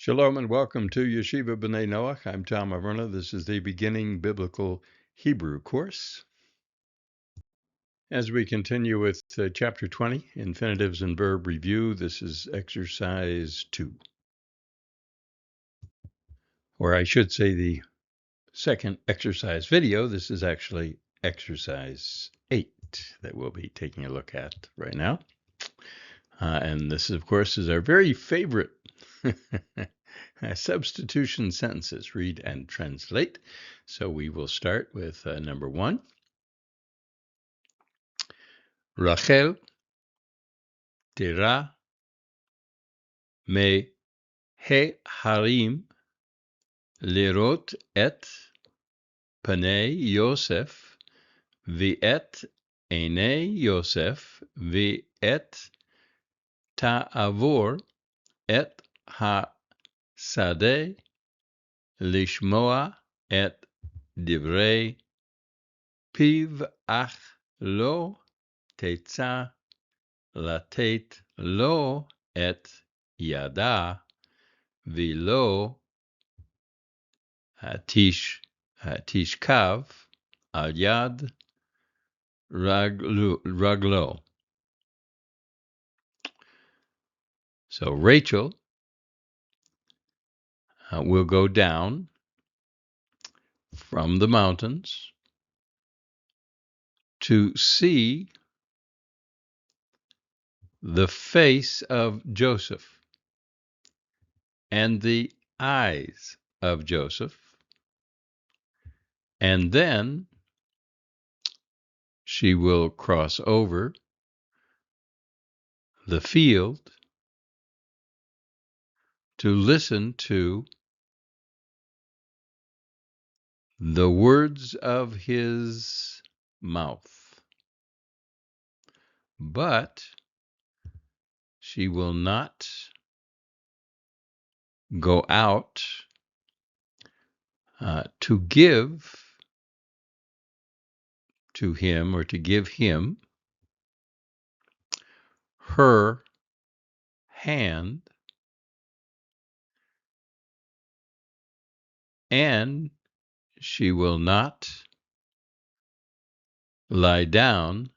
Shalom and welcome to Yeshiva B'nai Noach. I'm Tom Averna. This is the Beginning Biblical Hebrew course. As we continue with Chapter 20, Infinitives and Verb Review, this is Exercise 2. Or I should say the second exercise video. This is actually Exercise 8 that we'll be taking a look at right now. And this, of course, is our very favorite substitution sentences, read and translate. So we will start with number 1. Rachel tira me he harim lirot et panei Yosef vi'et einei Yosef vi'et ta'avor et ha-sadeh lishmoa et divrei piv ach lo tetzah latet lo et yada vilo tishkav al yad raglo. So Rachel will go down from the mountains to see the face of Joseph and the eyes of Joseph, and then she will cross over the field to listen to the words of his mouth. But she will not go out to give to him or to give him her hand, and she will not lie down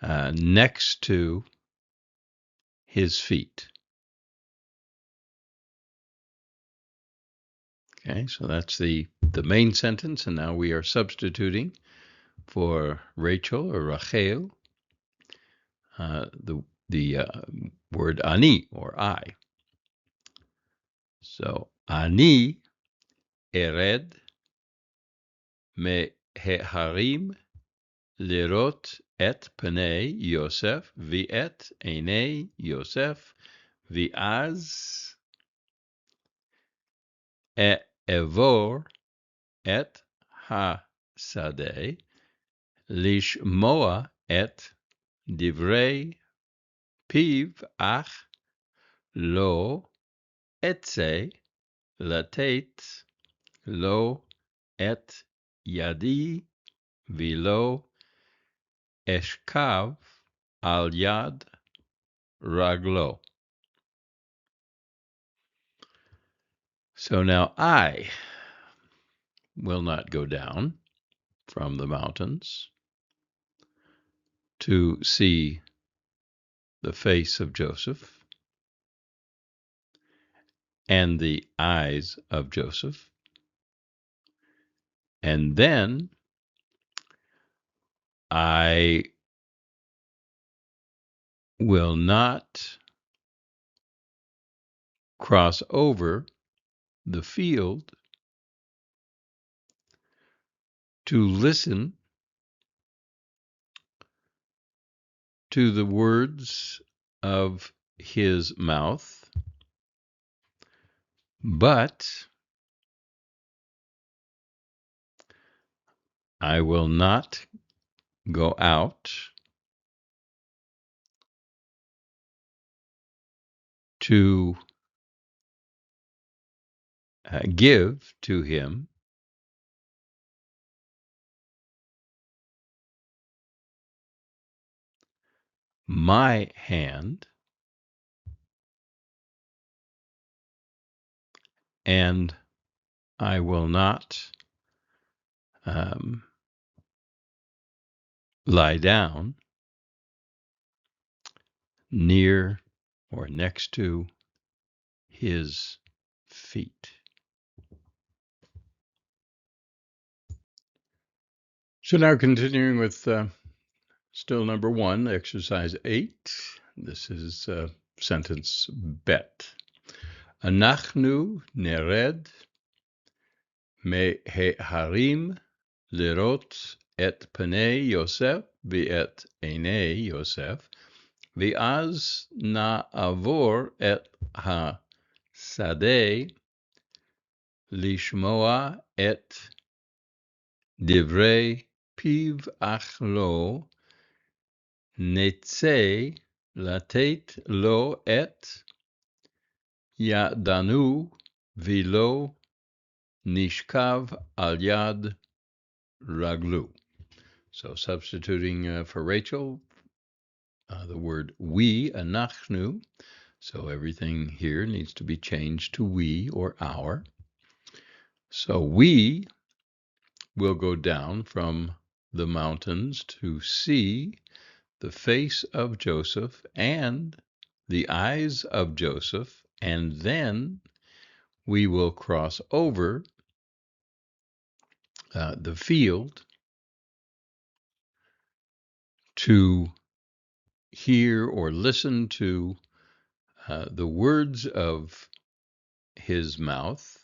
next to his feet. Okay, so that's the main sentence, and now we are substituting for Rachel or Rachel the word ani or I. So ani ered me harim lirot et panei Yosef vi'et einei Yosef vi'az evor et ha-sadeh lishmoa et divrei piv ach lo etze latet lo et yadi vilo eshkav al yad raglo. So now I will not go down from the mountains to see the face of Joseph and the eyes of Joseph, and then I will not cross over the field to listen to the words of his mouth, but I will not go out to give to him my hand, and I will not lie down near or next to his feet. So now continuing with still number 1, exercise 8. This is sentence bet. Anachnu nered מההרים לראות את פני יוסף ואת עיני יוסף, ואז נעבור את השדה לשמוע את דברי פיו, אך לא נצא לתת לו את ידנו ולא נשכב על יד רגלו. So substituting for Rachel, the word we, anachnu. So everything here needs to be changed to we or our. So we will go down from the mountains to see the face of Joseph and the eyes of Joseph, and then we will cross over the field to hear or listen to the words of his mouth,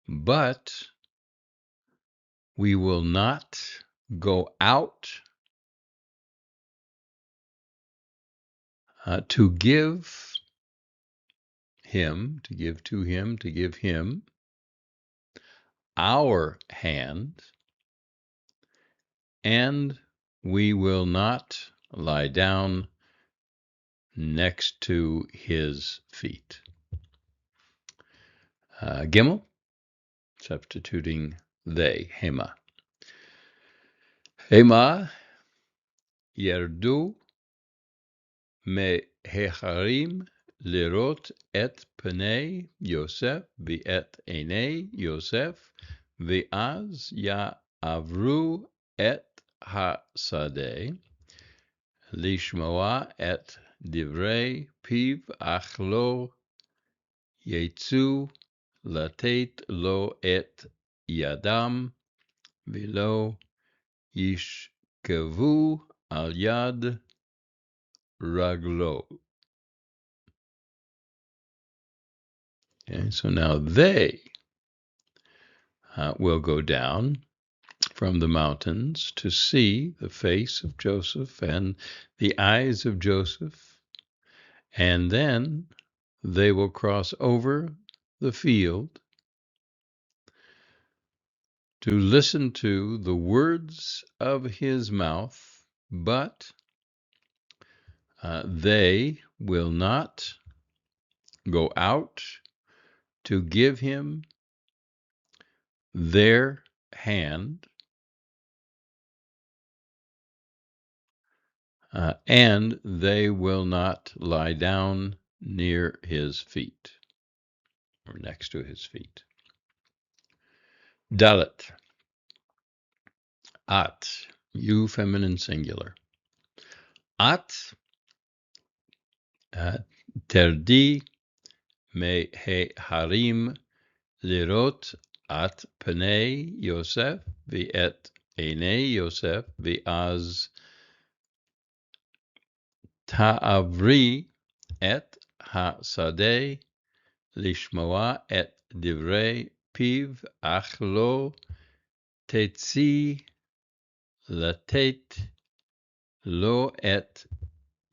but we will not go out to give him our hand, and we will not lie down next to his feet. Gimel, substituting they, hema. Hema yerdu מההרים לראות את פני יוסף ואת עיני יוסף, ואז יעברו את השדה לשמוע את דברי פיו, אך לא יצאו לתת לו את ידם ולא ישכבו על יד רגלו. Okay, so now they will go down from the mountains to see the face of Joseph and the eyes of Joseph, and then they will cross over the field to listen to the words of his mouth, but they will not go out to give him their hand, and they will not lie down near his feet or next to his feet. Dalet, at, you feminine singular. At, terdi מההרים לראות את פני יוסף ואת עיני יוסף, ואז תעברי את השדה לשמוע את דברי פיו, אך לא תצאי לתת לו את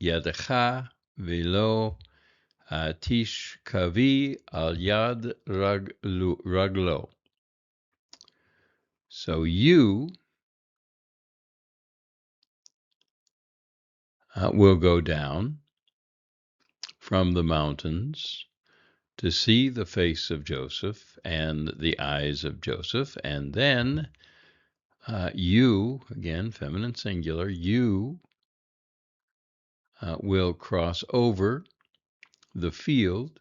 ידך ולא תשכבי על יד רגלו. So you will go down from the mountains to see the face of Joseph and the eyes of Joseph, and then you, again, feminine singular, you will cross over the field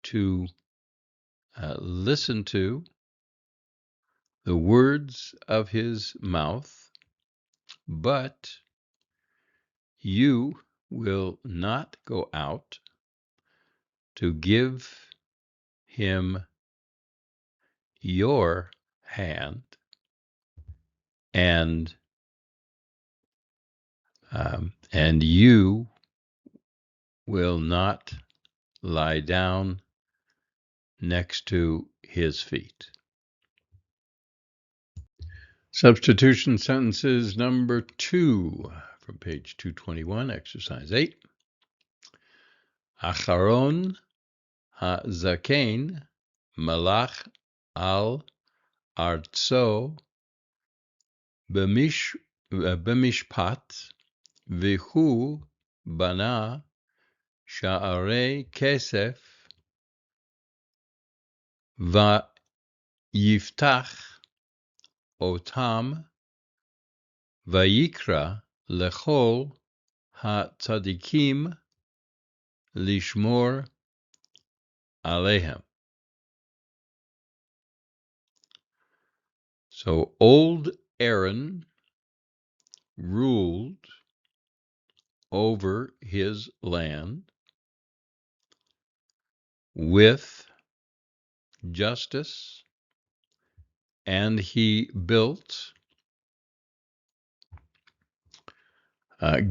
to listen to the words of his mouth, but you will not go out to give him your hand, and you will not lie down next to his feet. Substitution sentences number 2 from page 221, exercise 8. Acharon hazaken malach al artso b'mishpat v'hu bana sha'arei kesef v'yiftach otam v'yikra lechol ha'tzadikim lishmor alehem. So old Aaron ruled over his land with justice, and he built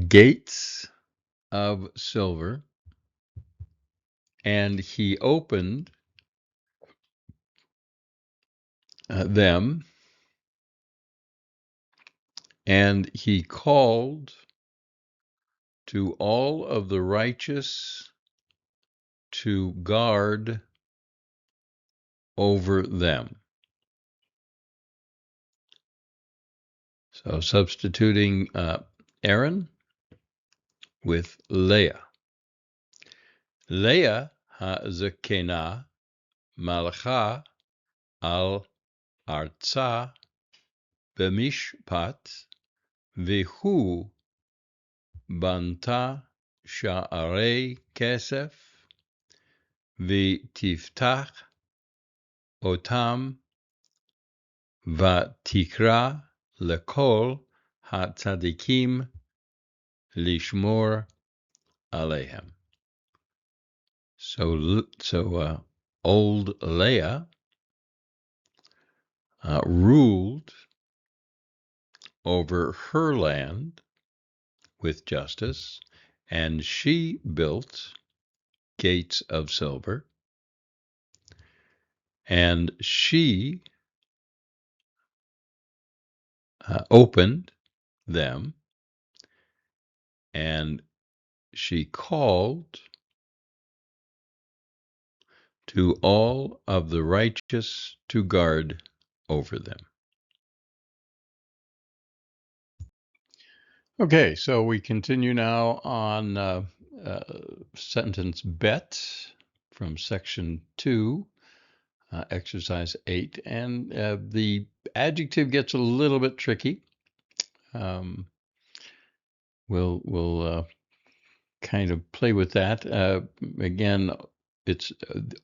gates of silver, and he opened them, and he called to all of the righteous to guard over them. So substituting Aaron with Leah. Leah hazakena malcha al artsa b'mishpat v'hu banta sha'arei kesef v'tiftach otam v'tikra lekol ha'tzadikim lishmor alehem. So old Leah ruled over her land with justice, and she built gates of silver, and she opened them, and she called to all of the righteous to guard over them. Okay, so we continue now on sentence bet from section 2, exercise 8, and the adjective gets a little bit tricky. We'll kind of play with that. Again, it's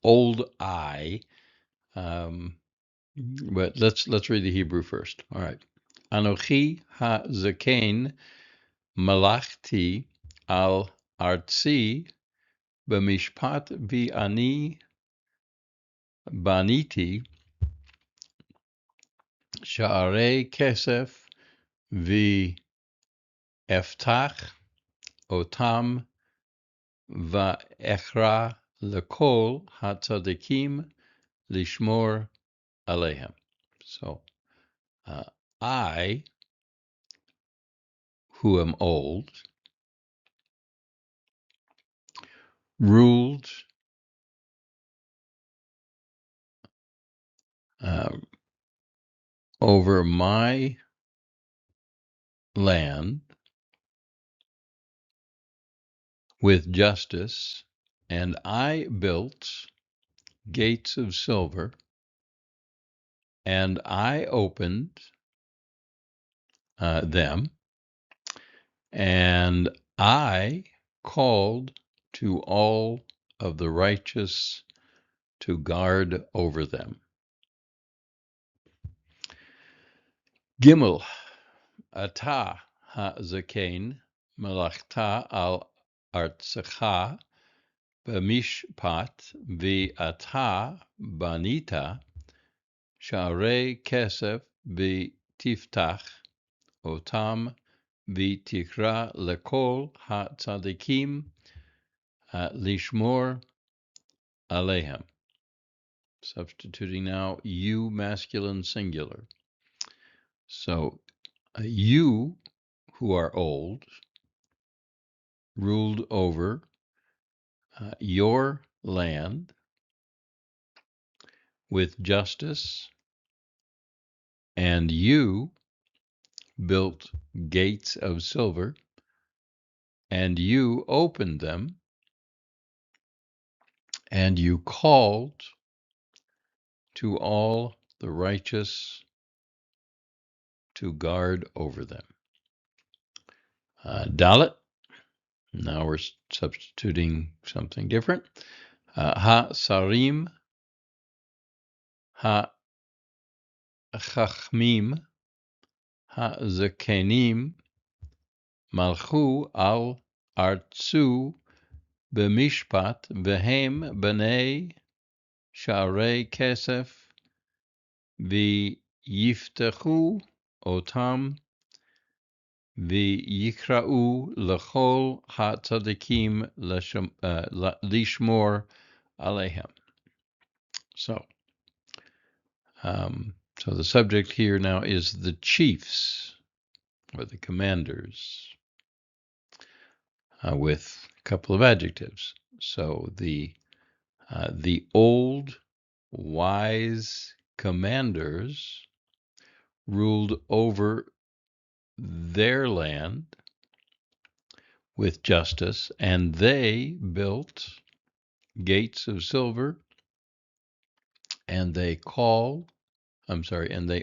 old I, but let's read the Hebrew first. All right. Anochi ha-zaken malachti al artsi b'mishpat v'ani baniti sha'arei kesef v'eftach otam va'echra lekol hatzadikim lishmor alehem. So I, who am old, ruled over my land with justice, and I built gates of silver, and I opened them, and I called to all of the righteous to guard over them. Gimel, Ata ha'zaken melachta al artzecha b'mishpat v'ata banita sha'arei kesef v'tiftach otam v'tikra lekol ha'tzadikim lishmor alehem. Substituting now you masculine singular. So you who are old ruled over your land with justice, and you built gates of silver, and you opened them, and you called to all the righteous to guard over them. Dalet, now we're substituting something different. Ha-sarim, ha-chachmim, ha-zakenim, malchu al artzu b'mishpat v'hem b'nei sha'arei kesef v'yiftechu otam v'yikra'u l'chol ha'tzadikim lishmor alehem. So the subject here now is the chiefs or the commanders with a couple of adjectives. So the old wise commanders ruled over their land with justice, and they built gates of silver, and they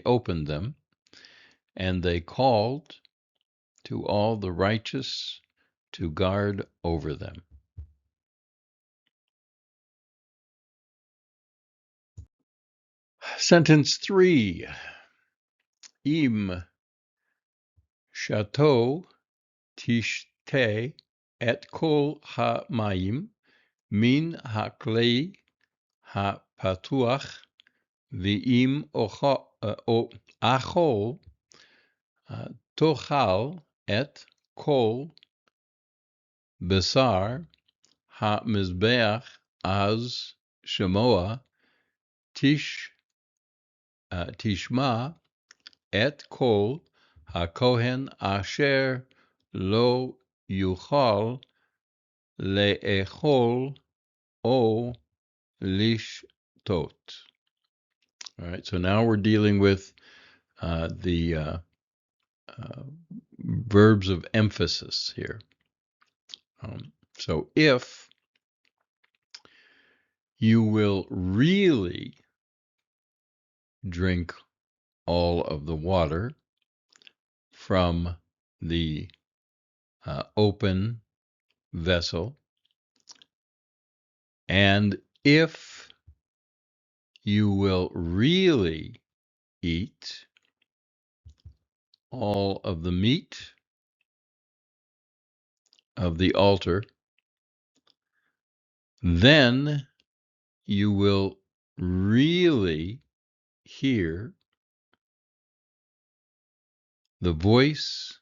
opened them, and they called to all the righteous to guard over them. Sentence 3. Im shato tishte et kol ha'mayim min ha'klei ha'patuach v'im achol tochal et kol besar ha'mizbeach az shemoa tishma et kol ha'kohen asher lo yuchal le'echol o lishtot. All right, so now we're dealing with the verbs of emphasis here. So if you will really drink all of the water from the open vessel, and if you will really eat all of the meat of the altar, then you will really hear the voice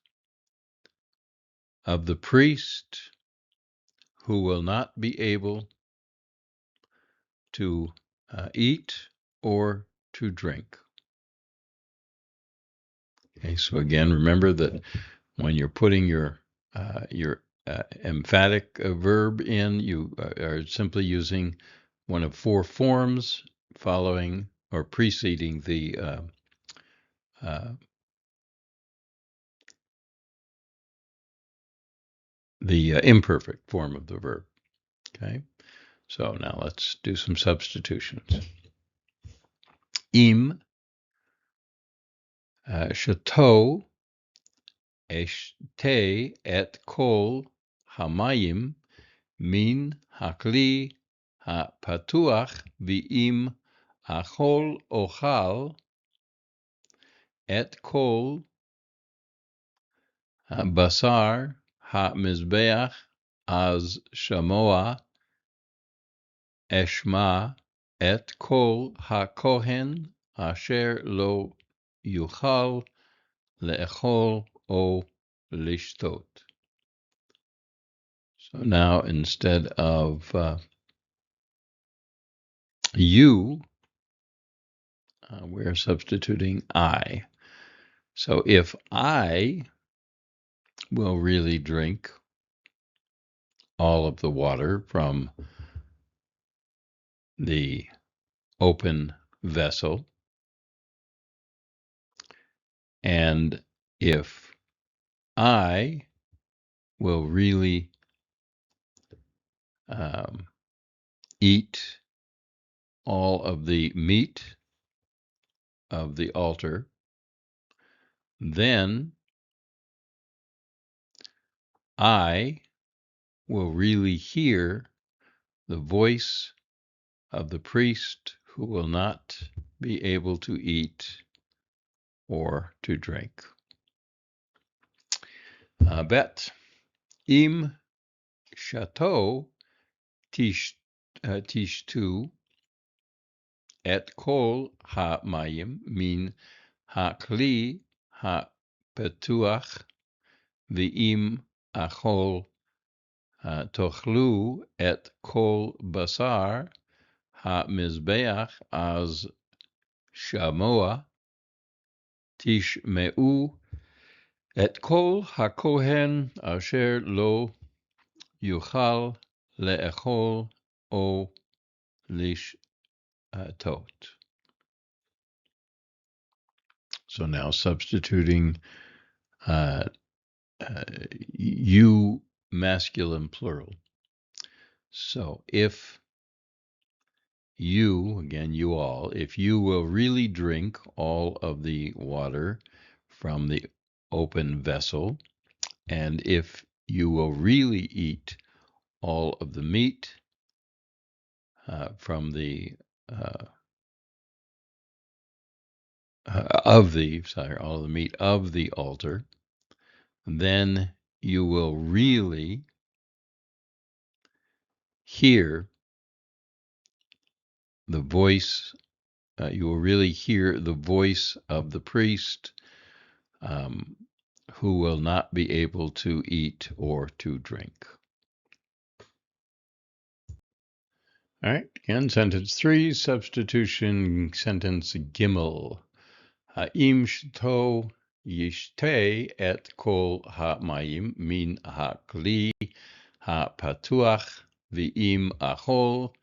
of the priest who will not be able to eat or to drink. Okay, so again, remember that when you're putting your emphatic verb in, you are simply using one of four forms following or preceding the imperfect form of the verb. Okay, so now let's do some substitutions. Im shato eshte et kol hamayim min hakli hapatuach v'im achol ochal et kol basar hamizbeach az shamoa eshma et kol hakohen asher lo yuchal le'echol o lishtot. So now instead of you, we're substituting I. So if I will really drink all of the water from the open vessel, and if I will really eat all of the meat of the altar, then I will really hear the voice of the priest who will not be able to eat or to drink. Bet im shato tishtu et kol ha-mayim min ha-kli ha-petuach v'im achol tochlu et kol basar ha-mizbeach az shamoa tishmeu et kol hakohen asher lo yuchal le'echol o lishtot. So now substituting you masculine plural. So if you, again, you all, if you will really drink all of the water from the open vessel, and if you will really eat all of the meat from the all of the meat of the altar, then you will really hear the voice. You will really hear the voice of the priest, who will not be able to eat or to drink. All right, again, sentence 3, substitution, sentence Gimel. Ha'im shto yishtei et kol ha'mayim min ha'kli ha'patuach v'im achol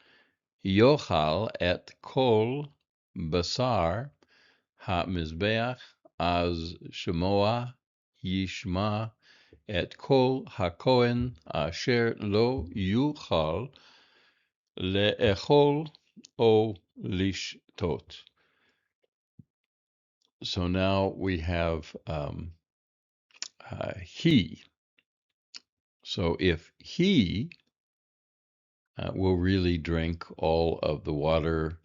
yochal et kol basar ha'mizbeach az shemoa yishma et kol hakohen asher lo yuchal le'echol o lishtot. So now we have he. So if he will really drink all of the water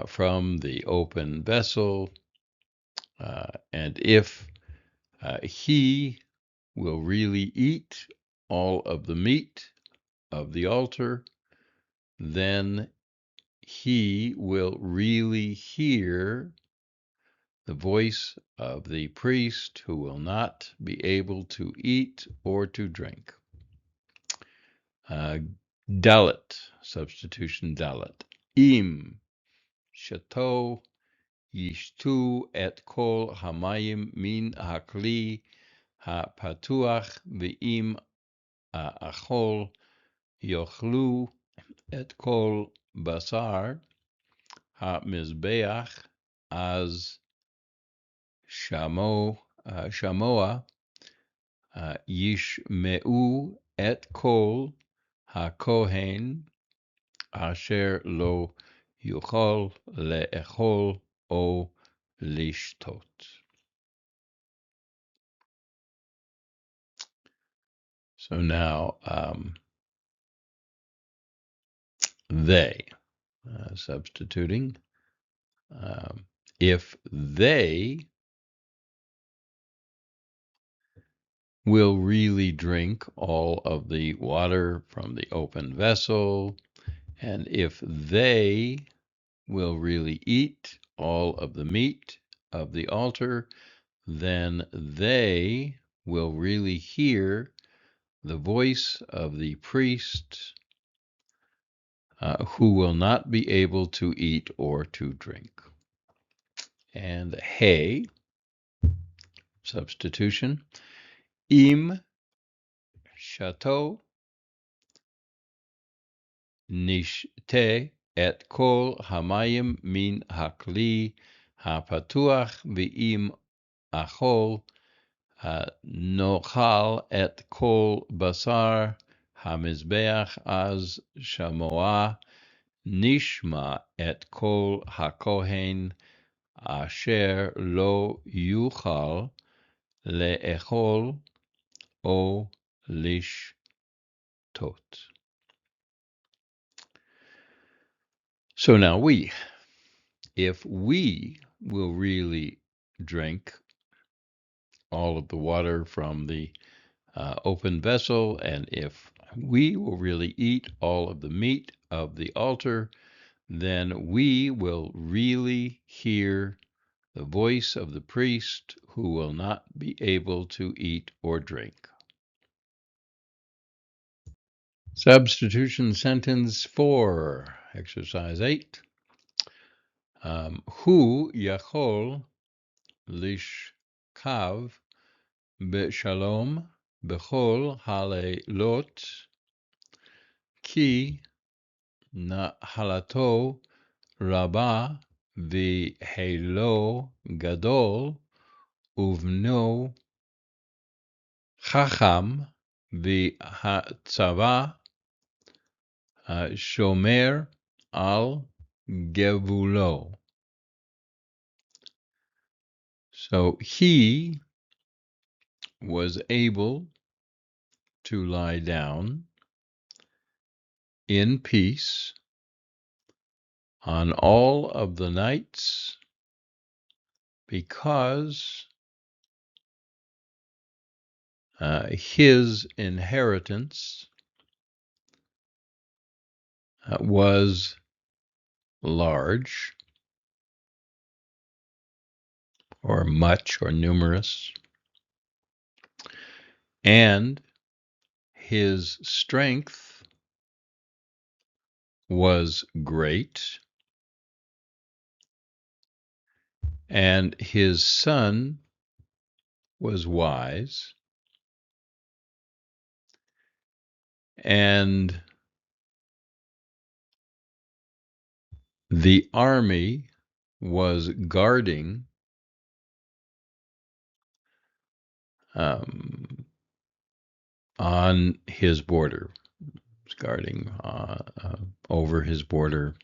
from the open vessel, and if he will really eat all of the meat of the altar, then he will really hear the voice of the priest who will not be able to eat or to drink. Dalet, substitution Dalet. Im shato yishtu et kol hamayim min hakli hapatuach v'im achol yochlu et kol basar ha-mizbeach az shamoa yishmeu et kol hakohen asher lo yuchol le'echol o lishtot. So now they, substituting. If they will really drink all of the water from the open vessel, and if they will really eat all of the meat of the altar, then they will really hear the voice of the priest who will not be able to eat or to drink. And hey, substitution. Im shato nishte et kol hamayim min hakli hapatuach ve'im achol nochal et kol basar hamizbeach az shamoah nishma et kol hakohen asher lo yuchal le'echol o lishtot. So now if we will really drink all of the water from the open vessel, and if we will really eat all of the meat of the altar, then we will really hear the voice of the priest who will not be able to eat or drink. Substitution sentence 4, exercise 8. Hu yachol lishkav beshalom bechol halelot ki nahalato rabba v'helo gadol uvno chacham v'hatzava shomer al gevulo. So he was able to lie down in peace on all of the nights because his inheritance was large or much or numerous, and his strength was great, and his son was wise, and the army was guarding on his border, guarding over his border,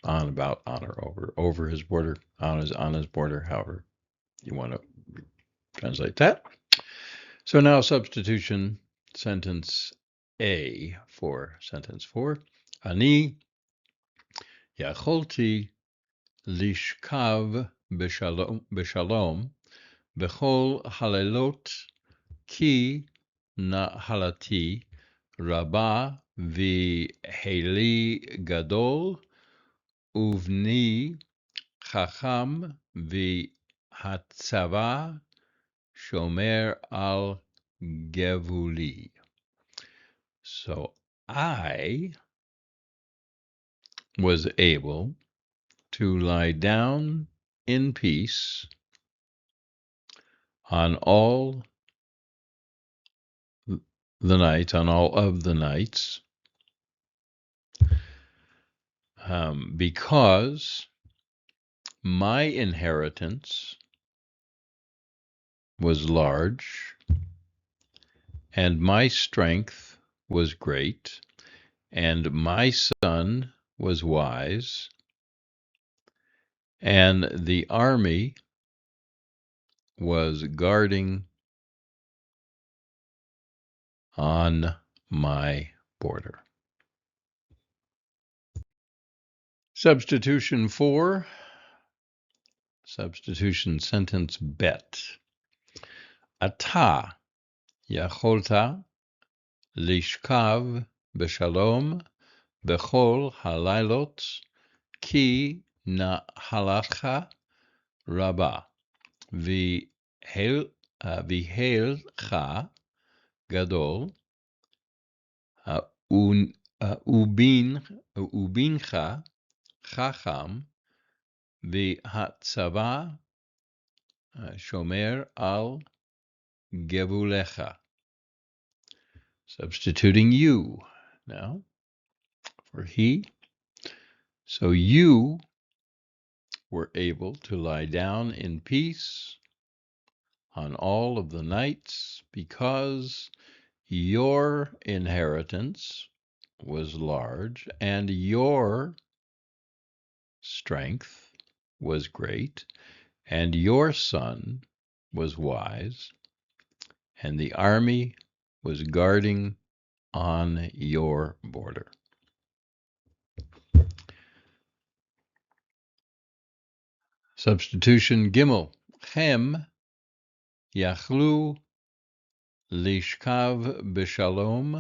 over his border, on his border, however you want to translate that. So now substitution sentence A for sentence 4. Ani yacholti lishkav beshalom bechol halelot ki nahalati rabba v'heli gadol uvni chacham v'hatzava shomer al gevuli. So I was able to lie down in peace on all of the nights, because my inheritance was large and my strength was great, and my son was wise, and the army was guarding on my border. Substitution 4, substitution sentence bet. אתה יכולת לשכב בשלום בכל הלילות כי נחלתך רבה והילך גדול ובנך חכם והצבא שומר על גבולך. Substituting you now for he. So you were able to lie down in peace on all of the nights because your inheritance was large and your strength was great and your son was wise and the army was guarding on your border. Substitution Gimel. Chem יכלו לשכב בשלום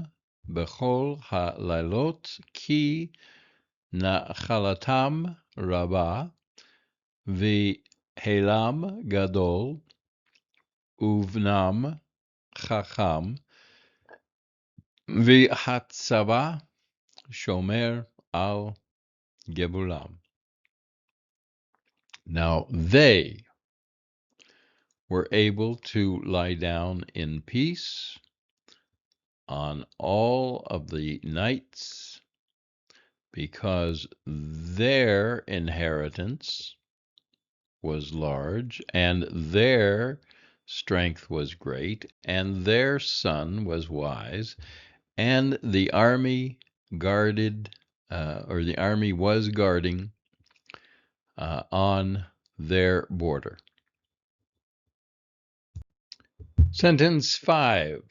בכל הלילות כי נחלתם רבה והילם גדול ובנם חכם והצבא שומר על גבולם. Now they were able to lie down in peace on all of the nights because their inheritance was large and their strength was great and their son was wise and the army guarded or the army was guarding on their border. Sentence 5.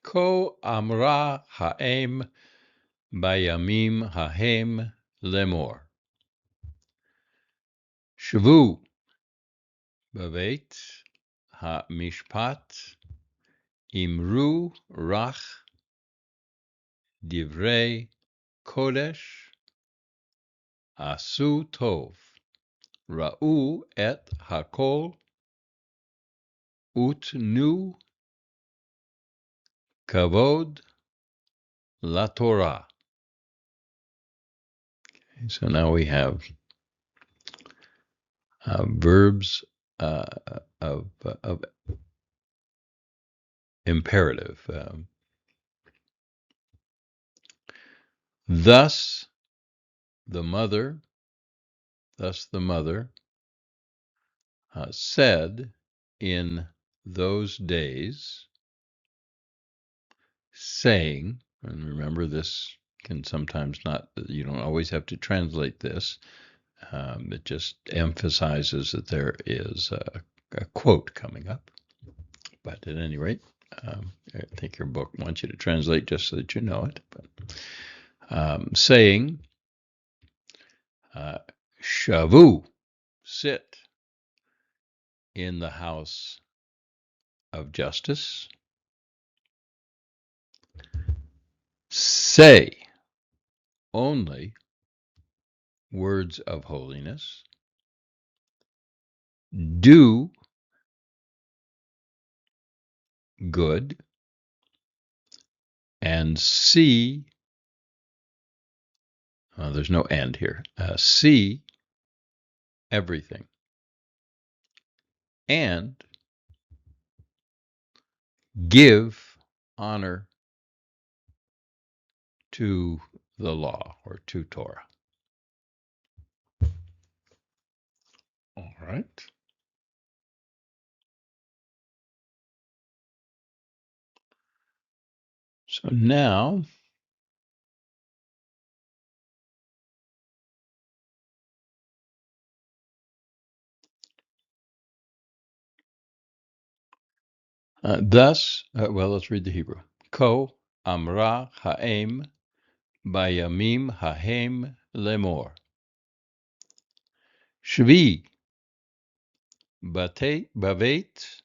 Ko amra ha'em bayamim hahem lemor. Shvu baveit ha'mishpat imru rach divrei kodesh asu tov ra'u et hakol utnu kavod la Torah. So now we have verbs of imperative. Thus the mother said in those days, saying, and remember this can sometimes not, you don't always have to translate this. It just emphasizes that there is a quote coming up. But at any rate, I think your book wants you to translate just so that you know it. But saying, shavu, sit in the house of justice. Say only words of holiness. Do good and see, there's no and here, see everything and give honor to the law or to Torah. All right. So now Let's read the Hebrew. Ko amra ha'em bayamim hahem lemor. Shvi bavet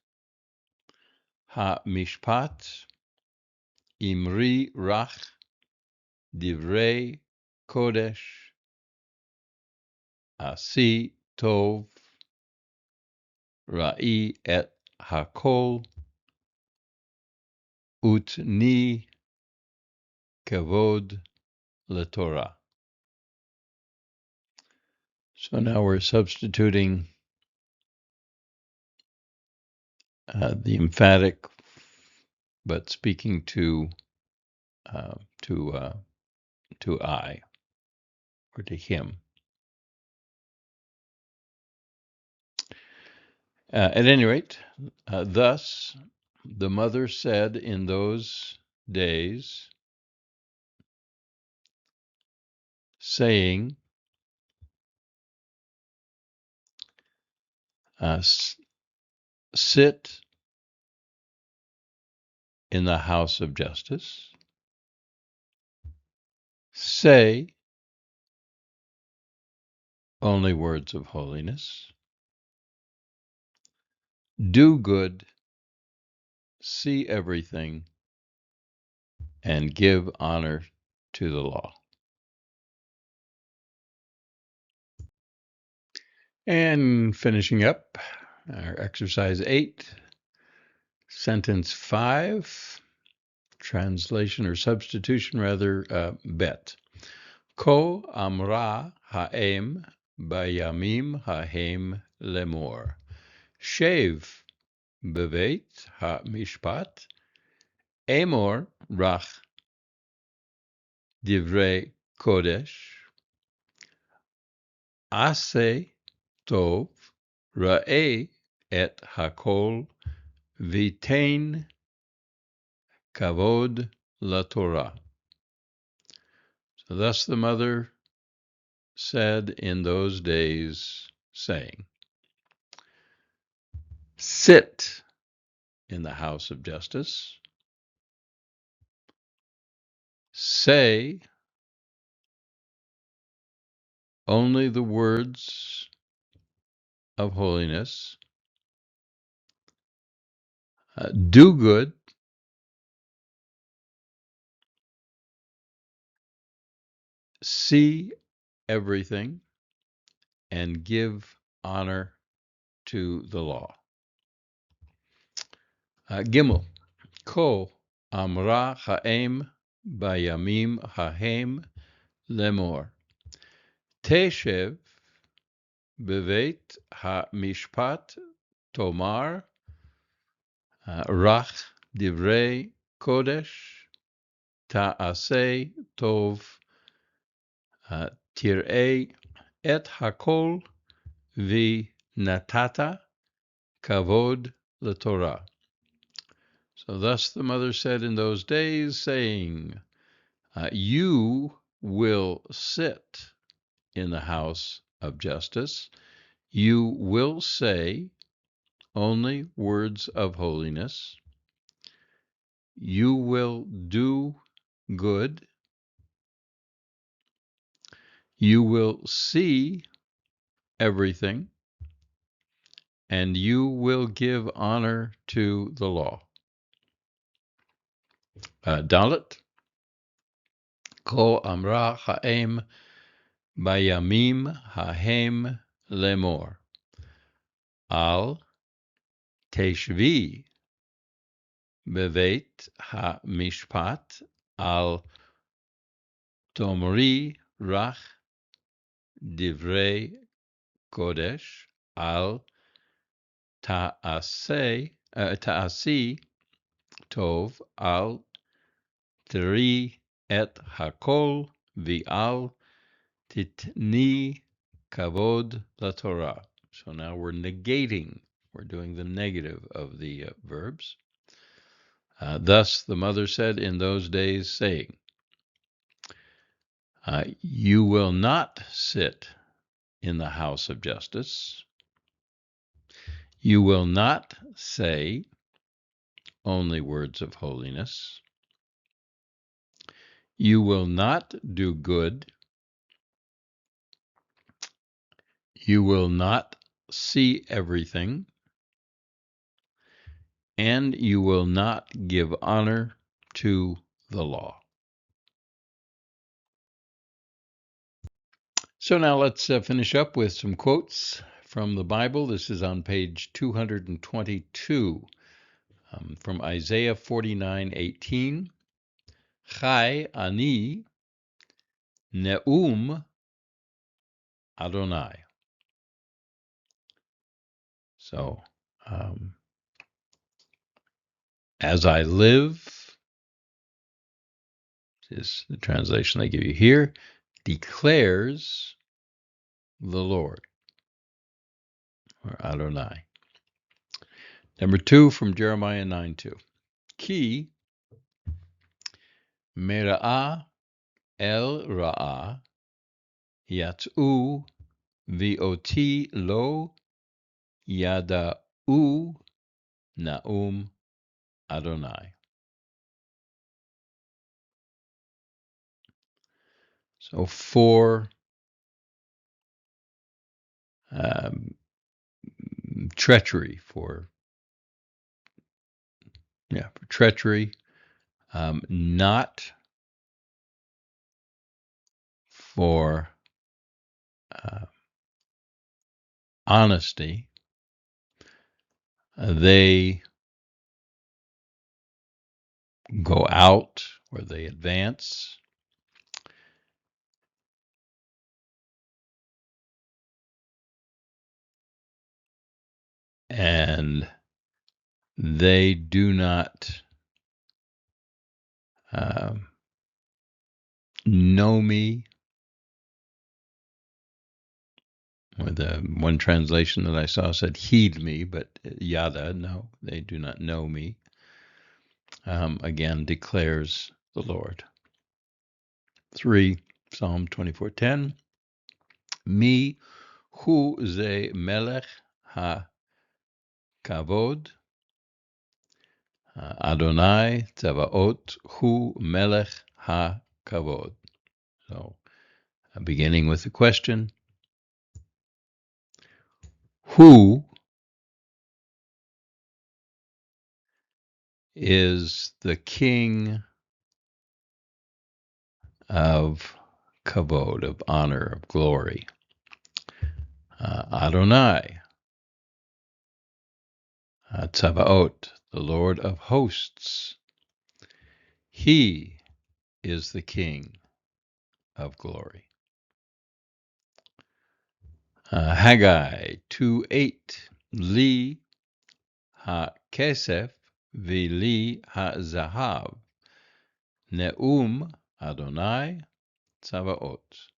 ha'mishpat imri rach divrei kodesh asi tov ra'i et hakol utni kavod leTorah. So now we're substituting the emphatic, but speaking to I or to him. At any rate, thus the mother said in those days, saying, sit in the house of justice, say only words of holiness, do good, see everything, and give honor to the law. And finishing up our exercise 8, sentence 5, translation or substitution rather, bet. Ko amra ha'em bayamim hahem lemor. Shev bevet ha'mishpat emor rach divrei kodesh ase tov ra'e et hakol vitein kavod laTorah. So thus the mother said in those days, saying, sit in the house of justice, say only the words of holiness, do good, see everything, and give honor to the law. Gimel, ko amra ha'em bayamim hahem lemor. Teshev bevet ha'mishpat tomar rach divrei kodesh ta'aseh tov tir'ei et hakol v'natata kavod leTorah. So thus the mother said in those days, saying, you will sit in the house of justice, you will say only words of holiness, you will do good, you will see everything, and you will give honor to the law. Dalet, ko amra ha'em bayamim hahem lemor. Al teshvi bevet ha'mishpat al tomri rach divrei kodesh al ta'asi tov al tiri et hakol v'al titni kavod laTorah. So now we're negating. We're doing the negative of the verbs. Thus the mother said in those days, saying, you will not sit in the house of justice. You will not say only words of holiness. You will not do good. You will not see everything. And you will not give honor to the law. So now let's finish up with some quotes from the Bible. This is on page 222 from Isaiah 49:18. Chai ani neum Adonai. So, as I live, is the translation they give you here, declares the Lord, or Adonai. Number 2 from Jeremiah 9:2. Ki mera'ah el ra'ah yat'u v'oti lo yada'u na'um Adonai. So for treachery, for treachery, not for honesty. They go out or they advance. And they do not know me. Or the one translation that I saw said heed me, but yada, no, they do not know me. Again, declares the Lord. 3, Psalm 24:10. Mi hu ze melech ha-kavod, Adonai Tzavaot hu melech ha-kavod. So, beginning with the question, who is the king of kavod, of honor, of glory? Adonai, Tzavaot, the Lord of hosts. He is the king of glory. Haggai 2:8. Li ha-kesef v'li ha-zahav. Neum Adonai Tzavaot.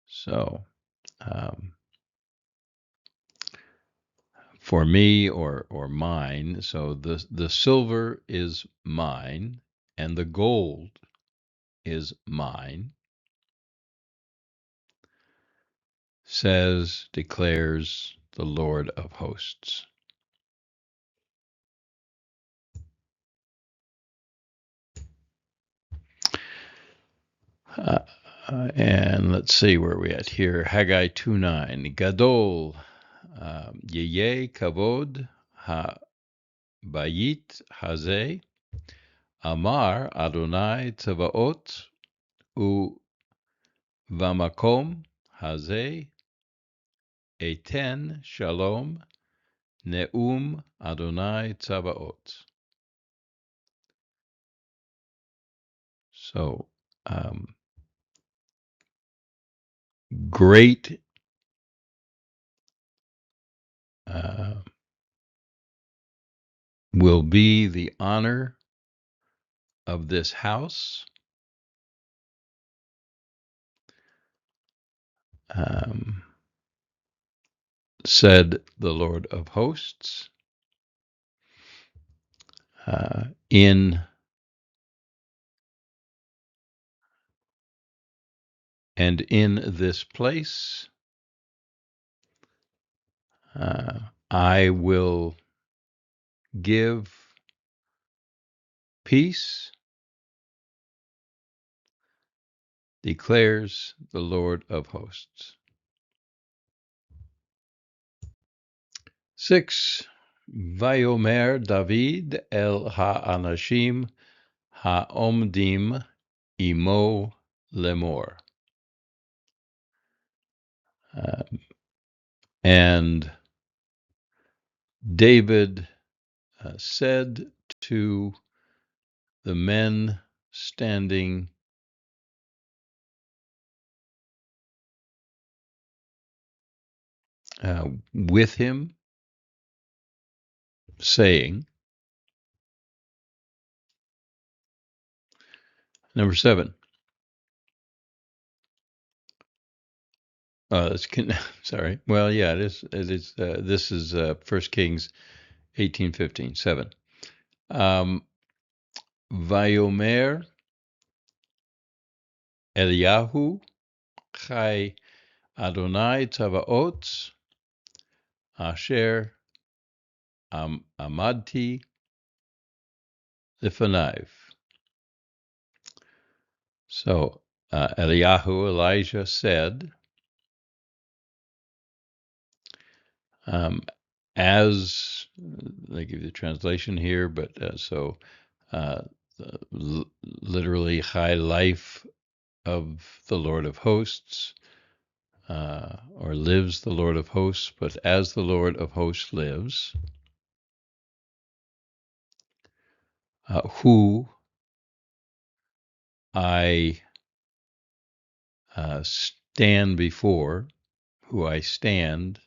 So, for me or mine, so the silver is mine and the gold is mine, declares the Lord of hosts. And let's see where we at here. Haggai 2:9. Gadol yeye kavod ha-bayit hazeh. Amar Adonai Tzavaot u vamakom hazeh eten shalom neum Adonai Tzavaot. So, great will be the honor of this house. Said the Lord of hosts, in this place, I will give peace, declares the Lord of hosts. 6. Vayomer David el ha'anashim ha'omdim imo lemor. And David said to the men standing with him, saying, number 7. Sorry. Well, yeah, it is. This is 1 Kings 18:15. 7. Vayomer Eliyahu Chai Adonai Tzavaot Asher Amadti Lifanav. So Eliyahu, Elijah said, as they give the translation here, but literally high life of the Lord of hosts, or lives the Lord of hosts, but as the Lord of hosts lives, who I stand before, who I stand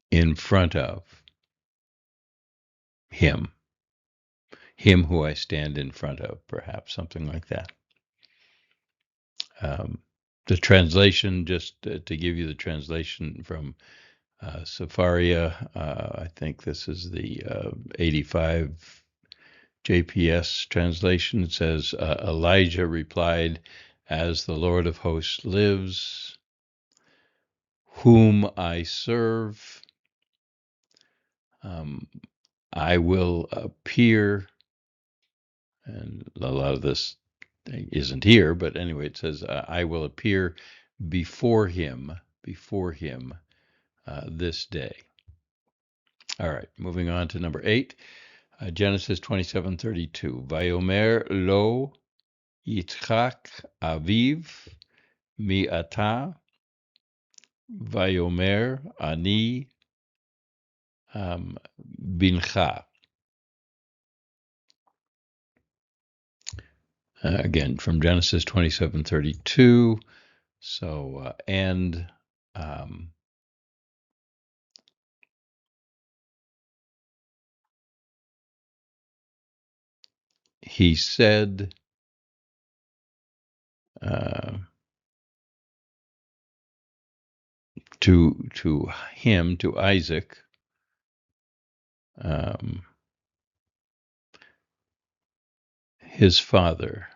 in front of, him who I stand in front of, perhaps something like that. The translation, just to give you the translation from Safaria, I think this is the 85 JPS translation. It says, Elijah replied, as the Lord of hosts lives, whom I serve, I will appear, and a lot of this isn't here, but anyway, it says, I will appear before him this day. All right, moving on to number 8, Genesis 27:32. Vayomer lo Yitzchak aviv mi'ata vayomer ani bincha. Again, from Genesis 27:32. So, he said to him, to Isaac, his father.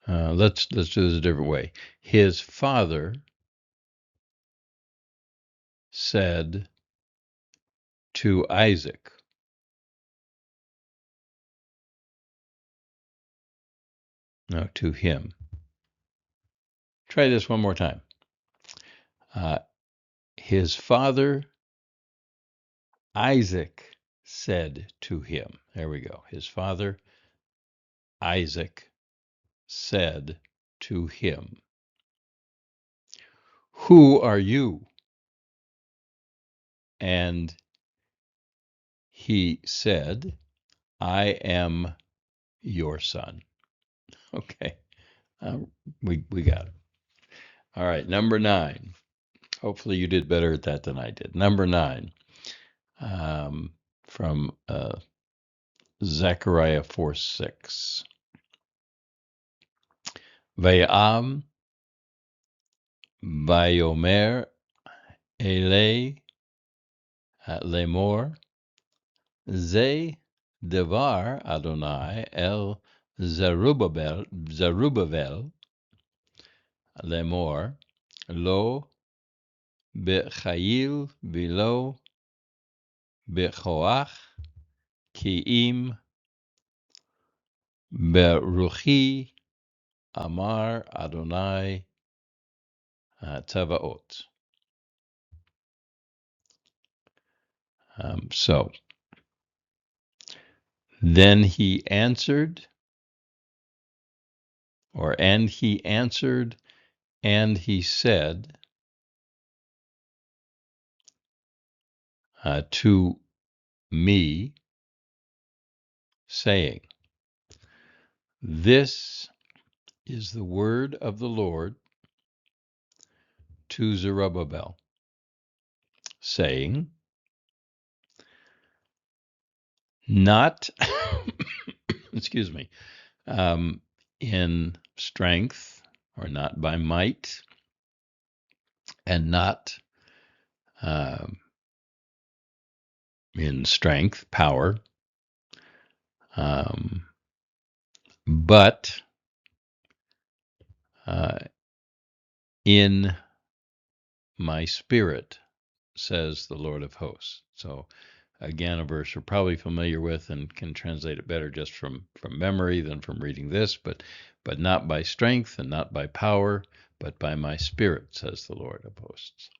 Let's do this a different way. His father said to Isaac. No, to him. Try this one more time. His father Isaac said to him. There we go. His father Isaac said to him, who are you? And he said, I am your son. Okay, we got it. All right, number 9. Hopefully you did better at that than I did. Number 9, from Zechariah 4:6. Vayam Vayomer Ele Lemor Ze Devar Adonai El Zerubbabel Lemor lo b'chayil v'lo b'choach ki'im beruchi amar Adonai Tavaot. So then he answered, and he answered, and he said to me, saying, this is the word of the Lord to Zerubbabel, saying, not, excuse me, in strength, or not by might, and not in strength, power, but in my spirit, says the Lord of hosts. So again, a verse we're probably familiar with and can translate it better just from memory than from reading this, but not by strength and not by power, but by my spirit, says the Lord of hosts.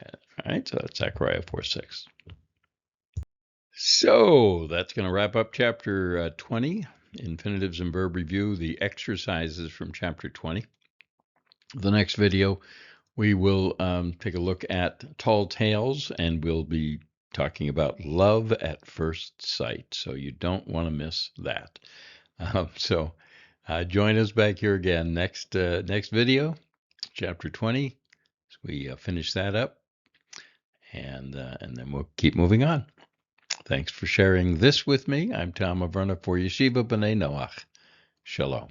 All right, so that's Zechariah 4:6. So that's going to wrap up chapter 20, Infinitives and Verb Review, the exercises from chapter 20. The next video, we will take a look at Tall Tales, and we'll be talking about love at first sight. So you don't want to miss that. So join us back here again next video, chapter 20. So we finish that up, and then we'll keep moving on. Thanks for sharing this with me. I'm Tom Averna for Yeshiva B'nai Noach. Shalom.